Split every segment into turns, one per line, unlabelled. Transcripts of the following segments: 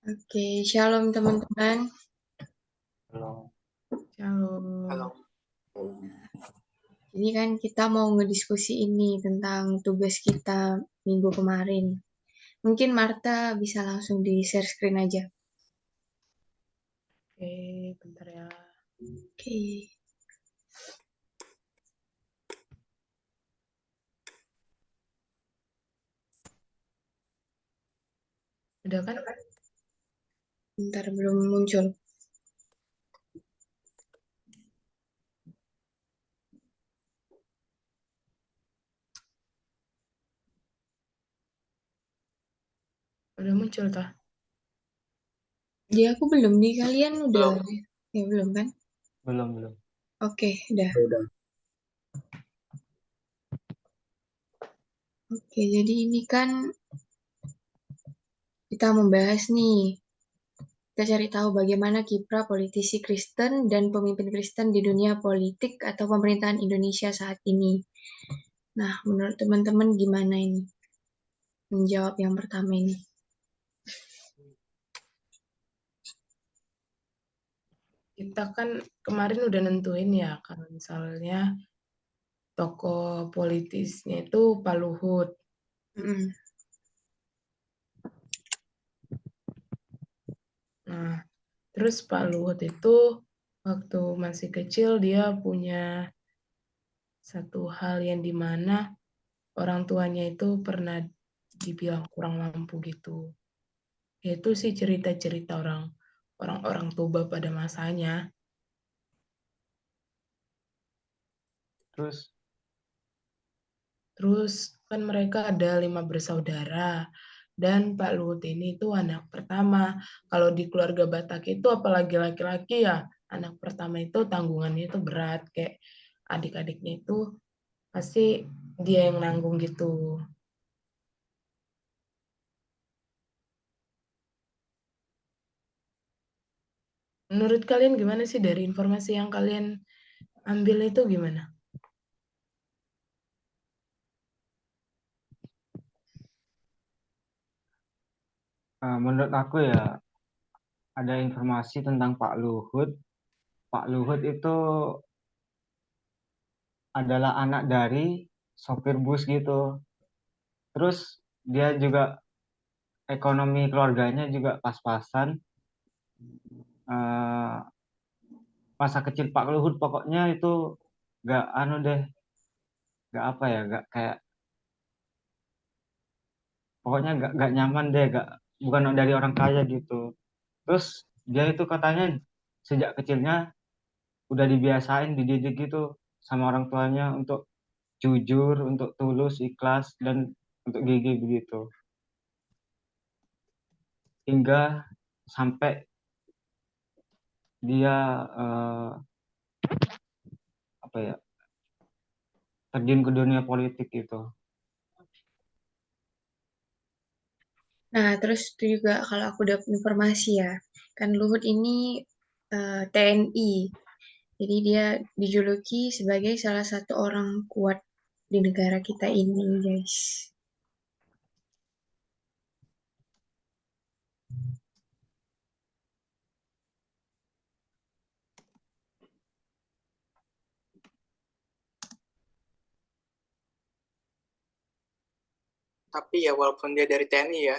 Oke, shalom teman-teman.
Halo.
Shalom. Ini kan kita mau ngediskusi ini tentang tugas kita minggu kemarin. Mungkin Marta bisa langsung di share screen aja.
Oke, bentar ya.
Oke.
Udah kan?
Bentar, belum muncul.
Udah muncul toh?
Di aku belum, di kalian udah? Ya belum kan?
Belum.
Oke, udah. Oke, jadi ini kan kita membahas nih. Kita cari tahu bagaimana kiprah politisi Kristen dan pemimpin Kristen di dunia politik atau pemerintahan Indonesia saat ini. Nah, menurut teman-teman gimana ini? Menjawab yang pertama ini.
Kita kan kemarin udah nentuin ya, kalau misalnya tokoh politisnya itu Pak Luhut.
Mm-mm.
Nah, terus Pak Luhut itu waktu masih kecil dia punya satu hal yang dimana orang tuanya itu pernah dibilang kurang mampu gitu. Itu sih cerita-cerita orang Toba pada masanya. Terus kan mereka ada 5 bersaudara. Dan Pak Luhut ini itu anak pertama. Kalau di keluarga Batak itu apalagi laki-laki ya, anak pertama itu tanggungannya itu berat. Kayak adik-adiknya itu pasti dia yang nanggung gitu. Menurut kalian gimana sih dari informasi yang kalian ambil itu gimana?
Menurut aku ya ada informasi tentang Pak Luhut. Pak Luhut itu adalah anak dari sopir bus gitu. Terus dia juga ekonomi keluarganya juga pas-pasan. Eh, Masa kecil Pak Luhut pokoknya itu gak anu deh, gak apa ya, gak kayak pokoknya gak nyaman deh, bukan dari orang kaya gitu. Terus dia itu katanya sejak kecilnya udah dibiasain dididik gitu sama orang tuanya untuk jujur, untuk tulus, ikhlas, dan untuk gigih begitu. Hingga sampai dia apa ya terjun ke dunia politik gitu.
Nah, terus itu juga kalau aku dapat informasi ya, kan Luhut ini TNI. Jadi dia dijuluki sebagai salah satu orang kuat di negara kita ini, guys.
Tapi ya walaupun dia dari TNI ya,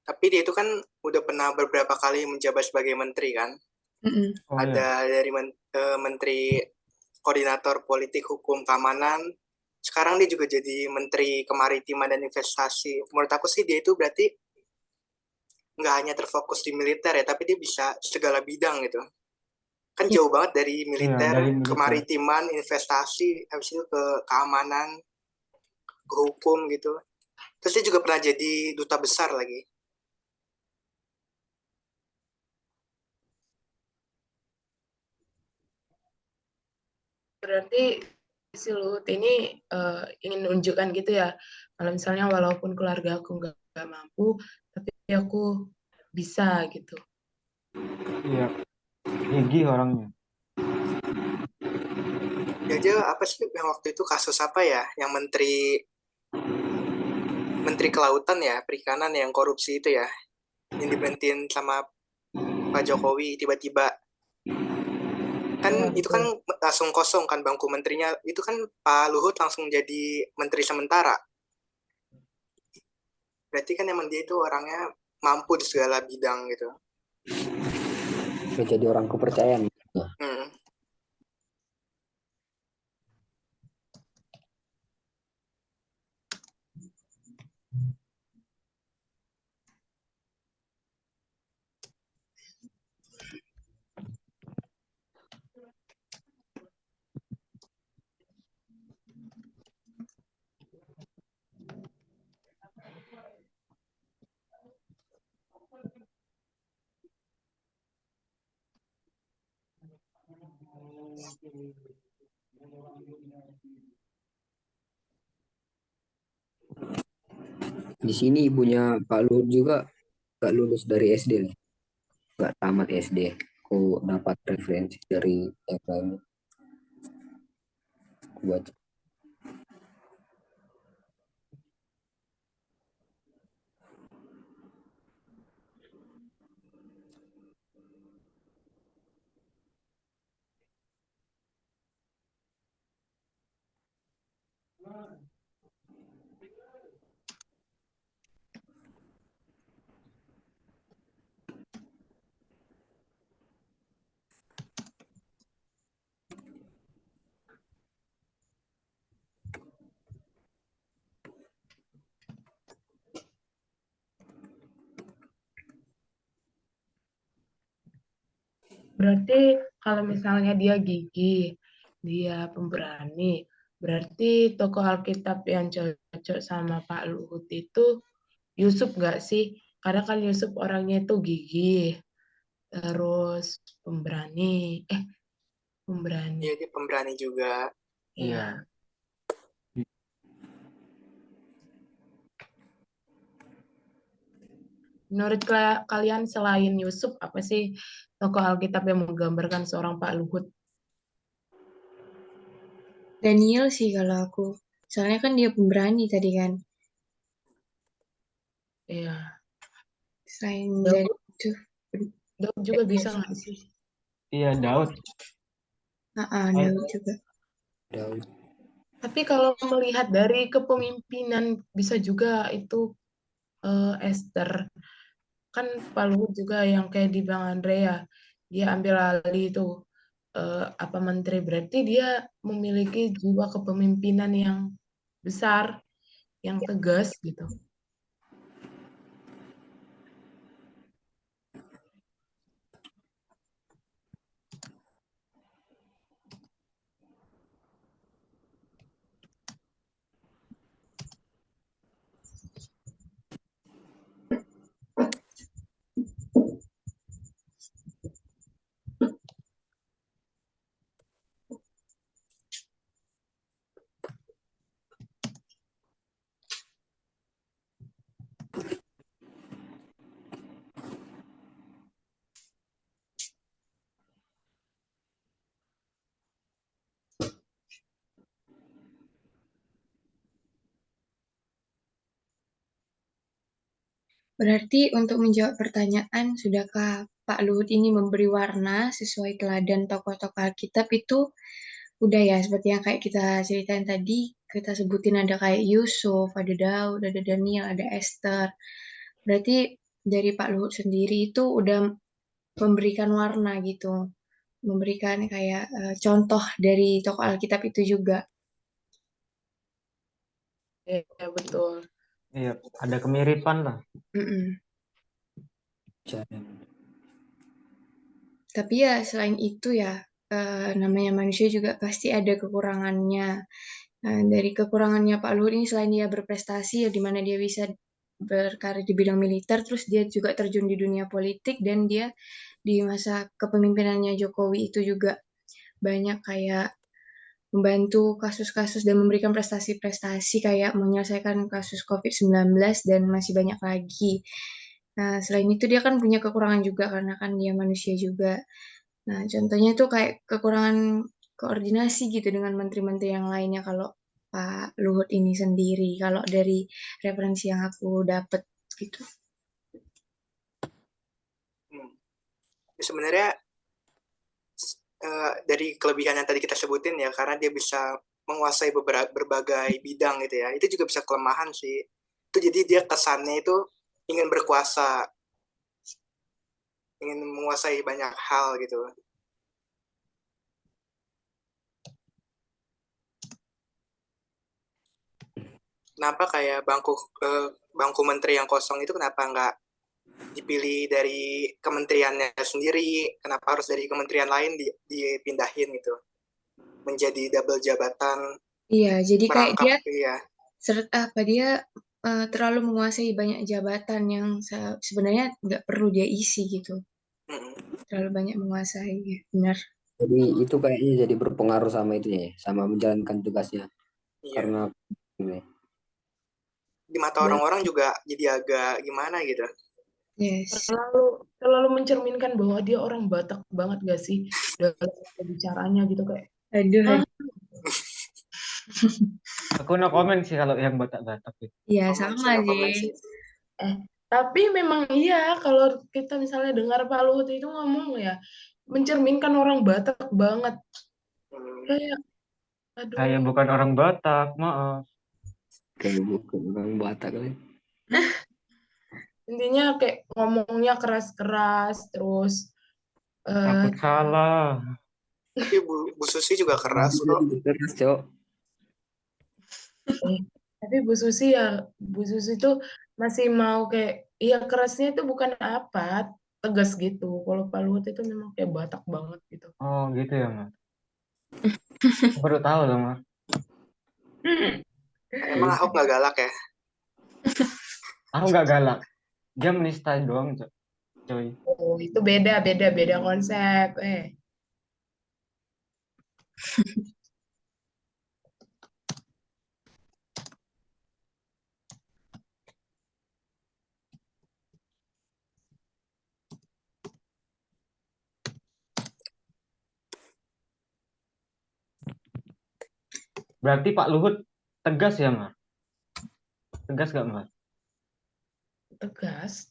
tapi dia itu kan udah pernah beberapa kali menjabat sebagai menteri kan.
Mm-mm.
Oh
Ada
iya.
dari menteri koordinator politik hukum keamanan. Sekarang dia juga jadi menteri kemaritiman dan investasi. Menurut aku sih dia itu berarti nggak hanya terfokus di militer ya, tapi dia bisa segala bidang gitu. Kan
Ya,
jauh banget dari
Iya,
militer,
dari militer.
kemaritiman, investasi, habis itu ke keamanan, ke hukum gitu. Terus dia juga pernah jadi duta besar lagi.
Berarti si Luhut ini ingin menunjukkan gitu ya, kalau misalnya walaupun keluarga aku nggak mampu, tapi aku bisa gitu.
Iya, gigih orangnya.
Ya aja apa sih yang waktu itu kasus apa ya, yang menteri Menteri Kelautan ya, Perikanan yang korupsi itu ya, yang diberhentiin sama Pak Jokowi tiba-tiba. Kan itu kan langsung kosong kan bangku menterinya, itu kan Pak Luhut langsung jadi menteri sementara. Berarti kan emang dia itu orangnya mampu di segala bidang gitu.
Jadi orang kepercayaan.
Hmm.
Di sini ibunya Pak Luhut juga gak lulus dari SD nih. Gak tamat SD. Aku dapat referensi dari yang lain. Buat
Berarti kalau misalnya dia gigih, dia pemberani, berarti tokoh Alkitab yang cocok sama Pak Luhut itu Yusuf nggak sih? Karena kan Yusuf orangnya itu gigih, terus pemberani. Pemberani.
Iya, dia pemberani juga.
Iya. Menurut kalian selain Yusuf, apa sih tokoh Alkitab yang menggambarkan seorang Pak Luhut?
Daniel sih kalau aku. Soalnya kan dia pemberani tadi kan.
Iya.
Selain
Daud,
dari itu.
Daud juga bisa nggak sih?
Iya, Daud.
Daud juga.
Daud.
Tapi kalau melihat dari kepemimpinan bisa juga itu Esther. Kan Pak Luhut juga yang kayak di Bang Andrea, dia ambil alih itu apa menteri, berarti dia memiliki jiwa kepemimpinan yang besar, yang tegas gitu.
Berarti untuk menjawab pertanyaan, sudahkah Pak Luhut ini memberi warna sesuai teladan tokoh-tokoh Alkitab itu udah ya, seperti yang kayak kita ceritain tadi, kita sebutin ada kayak Yusuf, ada Daud, ada Daniel, ada Esther. Berarti dari Pak Luhut sendiri itu udah memberikan warna gitu, memberikan kayak contoh dari tokoh Alkitab itu juga.
Ya, betul.
Iya, ada kemiripan lah.
Tapi ya selain itu ya, namanya manusia juga pasti ada kekurangannya. Nah, dari kekurangannya Pak Luhut ini selain dia berprestasi ya di mana dia bisa berkarir di bidang militer, terus dia juga terjun di dunia politik dan dia di masa kepemimpinannya Jokowi itu juga banyak kayak membantu kasus-kasus dan memberikan prestasi-prestasi kayak menyelesaikan kasus COVID-19 dan masih banyak lagi. Nah, selain itu dia kan punya kekurangan juga karena kan dia manusia juga. Nah, contohnya itu kayak kekurangan koordinasi gitu dengan menteri-menteri yang lainnya kalau Pak Luhut ini sendiri kalau dari referensi yang aku dapat gitu.
Sebenarnya dari kelebihan yang tadi kita sebutin ya, karena dia bisa menguasai berbagai bidang gitu ya, itu juga bisa kelemahan sih. Itu jadi dia kesannya itu ingin berkuasa, ingin menguasai banyak hal gitu. Kenapa kayak bangku menteri yang kosong itu kenapa nggak dipilih dari kementeriannya sendiri? Kenapa harus dari kementerian lain dipindahin gitu? Menjadi double jabatan,
Iya, jadi kayak
merangkap,
dia
iya.
dia terlalu menguasai banyak jabatan yang sebenarnya nggak perlu dia isi gitu. Terlalu banyak menguasai, ya, benar.
Jadi itu kayaknya jadi berpengaruh sama itu ya, sama menjalankan tugasnya.
Iya.
Karena ini.
Di mata orang-orang juga jadi agak gimana gitu.
Yes.
terlalu mencerminkan bahwa dia orang Batak banget gak sih dalam bicaranya gitu kayak.
Aduh.
Aku no comment sih kalau yang Batak-Batak itu.
Iya,
Komen
sama
sih.
sih.
Tapi memang iya kalau kita misalnya dengar Pak Luhut itu ngomong ya mencerminkan orang Batak banget. Kayak aduh.
Saya bukan orang Batak, maaf.
Kayak bukan orang Batak kali.
Intinya kayak ngomongnya keras-keras terus
Takut salah.
Tapi Bu Susi juga keras kok.
Keras, Cok.
Tapi Bu Susi itu masih mau kayak iya kerasnya itu bukan apa tegas gitu. Kalau Pak Luhut itu memang kayak Batak banget gitu.
Oh gitu ya, Mas. Baru tahu loh, Mas.
Emang Ahok nggak galak ya?
Aku nggak galak. Dia menistai doang, coy.
Oh, itu beda konsep.
Berarti Pak Luhut tegas ya, Mas? Tegas nggak, Mas?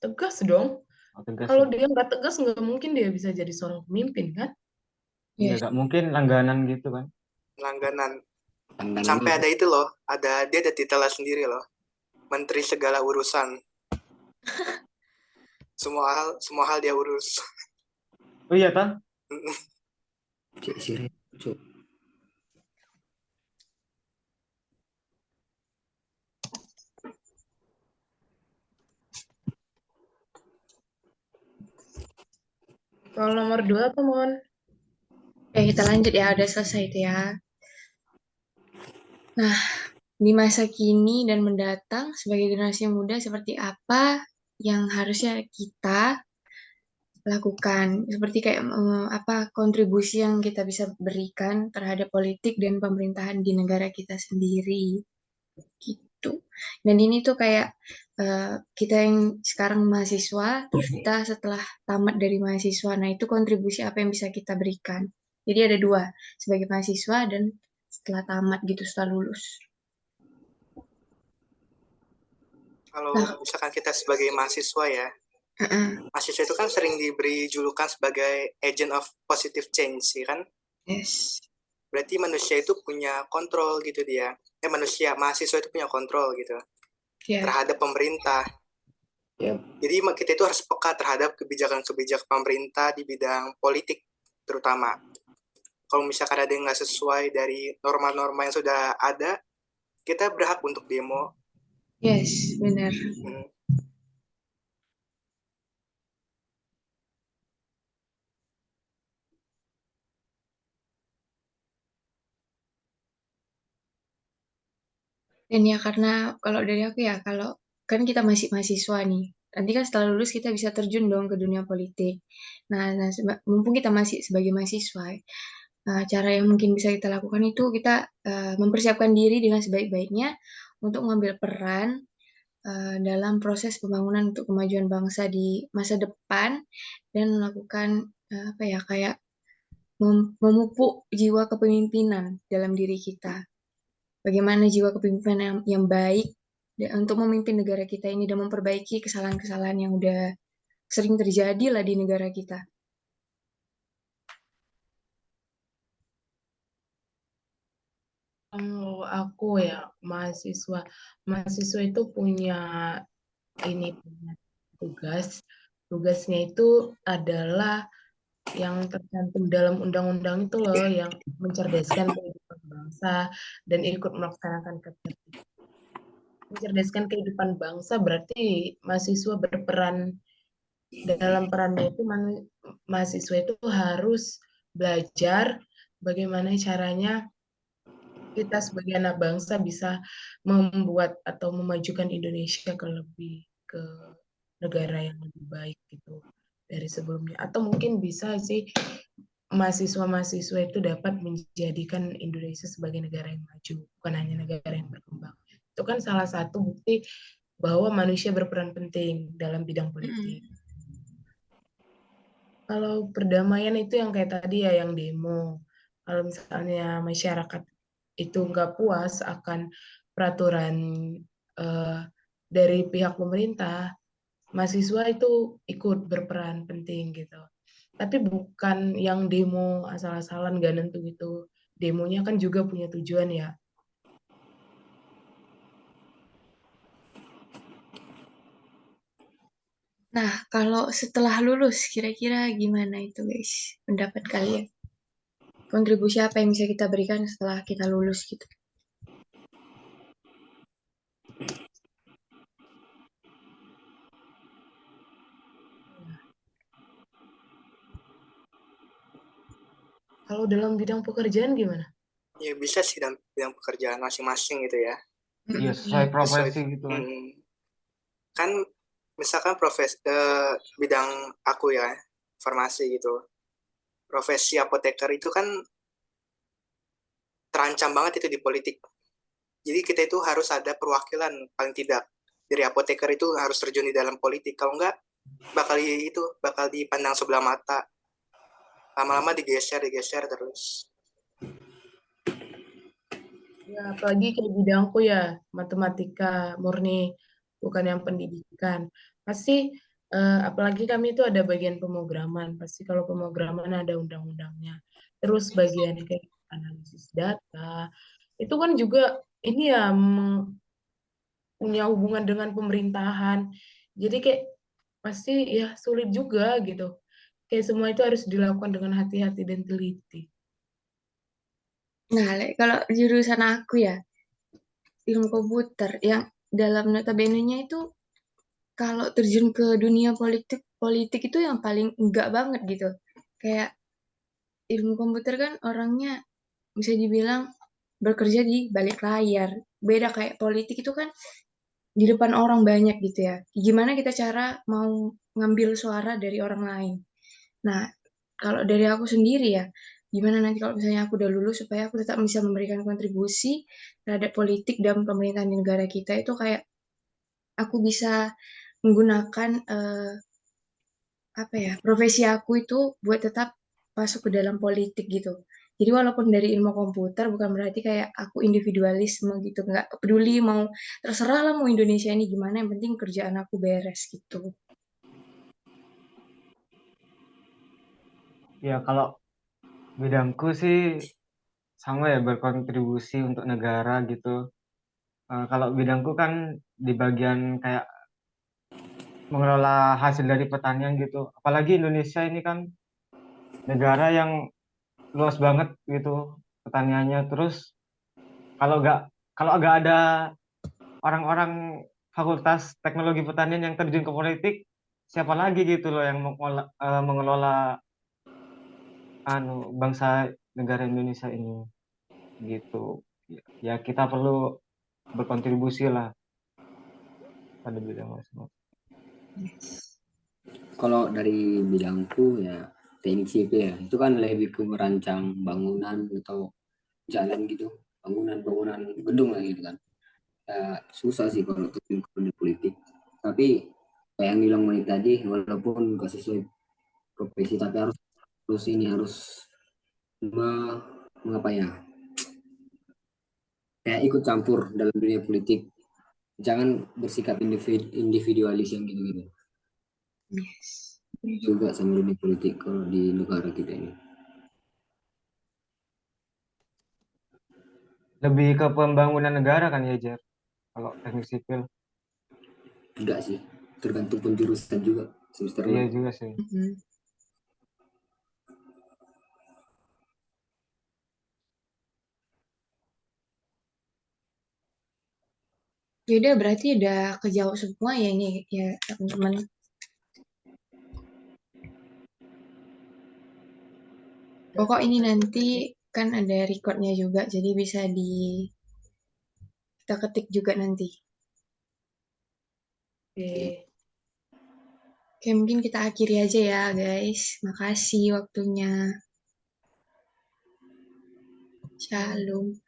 Tegas dong.
Oh, tegas
Kalau
ya.
dia nggak tegas nggak mungkin dia bisa jadi seorang pemimpin kan?
Iya,
Yes.
nggak mungkin langganan gitu kan.
Langganan. Sampai ada itu loh, dia ada titelnya sendiri loh. Menteri segala urusan. Semua hal dia urus.
Oh iya, Tah?
Cek sirih, Cok.
Soal nomor 2 apa, Mon?
Kita lanjut ya, udah selesai itu ya. Nah, di masa kini dan mendatang sebagai generasi muda seperti apa yang harusnya kita lakukan? Seperti kayak apa kontribusi yang kita bisa berikan terhadap politik dan pemerintahan di negara kita sendiri. Gitu. Dan ini tuh kayak kita yang sekarang mahasiswa, terus kita setelah tamat dari mahasiswa, nah itu kontribusi apa yang bisa kita berikan. Jadi ada dua, sebagai mahasiswa dan setelah tamat gitu, setelah lulus.
Kalau misalkan kita sebagai mahasiswa ya, mahasiswa itu kan sering diberi julukan sebagai agent of positive change, ya kan?
Yes.
Berarti manusia itu punya kontrol gitu dia. Mahasiswa itu punya kontrol gitu terhadap pemerintah. Jadi kita itu harus peka terhadap kebijakan-kebijakan pemerintah di bidang politik terutama. Kalau misalkan ada yang nggak sesuai dari norma-norma yang sudah ada, kita berhak untuk demo.
Yes, benar. Dan ya karena kalau dari aku ya, kalau kan kita masih mahasiswa nih, nanti kan setelah lulus kita bisa terjun dong ke dunia politik. Nah, mumpung kita masih sebagai mahasiswa, cara yang mungkin bisa kita lakukan itu kita mempersiapkan diri dengan sebaik-baiknya untuk mengambil peran dalam proses pembangunan untuk kemajuan bangsa di masa depan dan melakukan apa ya kayak memupuk jiwa kepemimpinan dalam diri kita. bagaimana jiwa kepemimpinan yang baik untuk memimpin negara kita ini dan memperbaiki kesalahan-kesalahan yang udah sering terjadi lah di negara kita.
Kalau aku ya mahasiswa itu punya tugasnya itu adalah yang tercantum dalam undang-undang itu loh, yang mencerdaskan kehidupan bangsa dan ikut melaksanakan ketertiban. Mencerdaskan kehidupan bangsa berarti mahasiswa berperan dalam perannya itu mahasiswa itu harus belajar bagaimana caranya kita sebagai anak bangsa bisa membuat atau memajukan Indonesia ke negara yang lebih baik gitu dari sebelumnya. Atau mungkin bisa sih mahasiswa-mahasiswa itu dapat menjadikan Indonesia sebagai negara yang maju, bukan hanya negara yang berkembang. Itu kan salah satu bukti bahwa manusia berperan penting dalam bidang politik. Kalau perdamaian itu yang kayak tadi ya, yang demo. Kalau misalnya masyarakat itu nggak puas akan peraturan dari pihak pemerintah, mahasiswa itu ikut berperan penting gitu. Tapi bukan yang demo asal-asalan gak nentu gitu. Demonya kan juga punya tujuan ya.
Nah, kalau setelah lulus, kira-kira gimana itu guys? Pendapat kalian? Kontribusi apa yang bisa kita berikan setelah kita lulus gitu?
Kalau dalam bidang pekerjaan gimana?
Ya bisa sih dalam bidang pekerjaan masing-masing gitu ya.
Iya, sesuai profesi gitu kan.
Kan misalkan bidang aku ya, farmasi gitu. Profesi apoteker itu kan terancam banget itu di politik. Jadi kita itu harus ada perwakilan paling tidak dari apoteker itu harus terjun di dalam politik. Kalau enggak bakal dipandang sebelah mata. Lama-lama digeser terus.
Ya, apalagi kayak bidangku ya, matematika murni, bukan yang pendidikan. Pasti, apalagi kami itu ada bagian pemrograman. Pasti kalau pemrograman ada undang-undangnya. Terus bagian kayak analisis data, itu kan juga ini ya punya hubungan dengan pemerintahan. Jadi kayak pasti ya sulit juga gitu. Kayak semua itu harus dilakukan dengan hati-hati dan teliti.
Nah, kalau jurusan aku ya, ilmu komputer, yang dalam notabene-nya itu kalau terjun ke dunia politik itu yang paling enggak banget gitu. Kayak ilmu komputer kan orangnya bisa dibilang bekerja di balik layar. Beda kayak politik itu kan di depan orang banyak gitu ya. Gimana kita cara mau ngambil suara dari orang lain. Nah, kalau dari aku sendiri ya, gimana nanti kalau misalnya aku udah lulus supaya aku tetap bisa memberikan kontribusi terhadap politik dan pemerintahan di negara kita itu kayak aku bisa menggunakan apa ya profesi aku itu buat tetap masuk ke dalam politik gitu. Jadi walaupun dari ilmu komputer bukan berarti kayak aku individualisme gitu, nggak peduli mau terserah lah mau Indonesia ini gimana, yang penting kerjaan aku beres gitu.
Ya kalau bidangku sih sama ya, berkontribusi untuk negara gitu. Kalau bidangku kan di bagian kayak mengelola hasil dari pertanian gitu. Apalagi Indonesia ini kan negara yang luas banget gitu pertaniannya. Terus kalau nggak ada orang-orang Fakultas Teknologi Pertanian yang terjun ke politik, siapa lagi gitu loh yang mengelola bangsa negara Indonesia ini gitu. Ya kita perlu berkontribusi lah pada bidang masing-masing.
Kalau dari bidangku ya teknik sipil ya, itu kan lebih ke merancang bangunan atau jalan gitu, bangunan gedung lah gitu kan. Ya, susah sih kalau terjun ke politik. Tapi kayak yang bilang Mait tadi, walaupun gak sesuai profesi, tapi harus mengapa ya, kayak ikut campur dalam dunia politik. Jangan bersikap individualis yang gitu-gitu.
Yes.
Ini juga sama dunia politik kalau di negara kita ini.
Lebih ke pembangunan negara kan ya, Jer? Kalau teknik sipil.
Tidak sih, tergantung penjurusan juga semester
Iya
6.
juga sih.
Mhm. Yaudah, berarti udah kejawab semua ya ini ya teman-teman. Pokok ini nanti kan ada recordnya juga, jadi bisa kita ketik juga nanti.
Oke.
Oke, mungkin kita akhiri aja ya guys. Makasih waktunya. Shalom.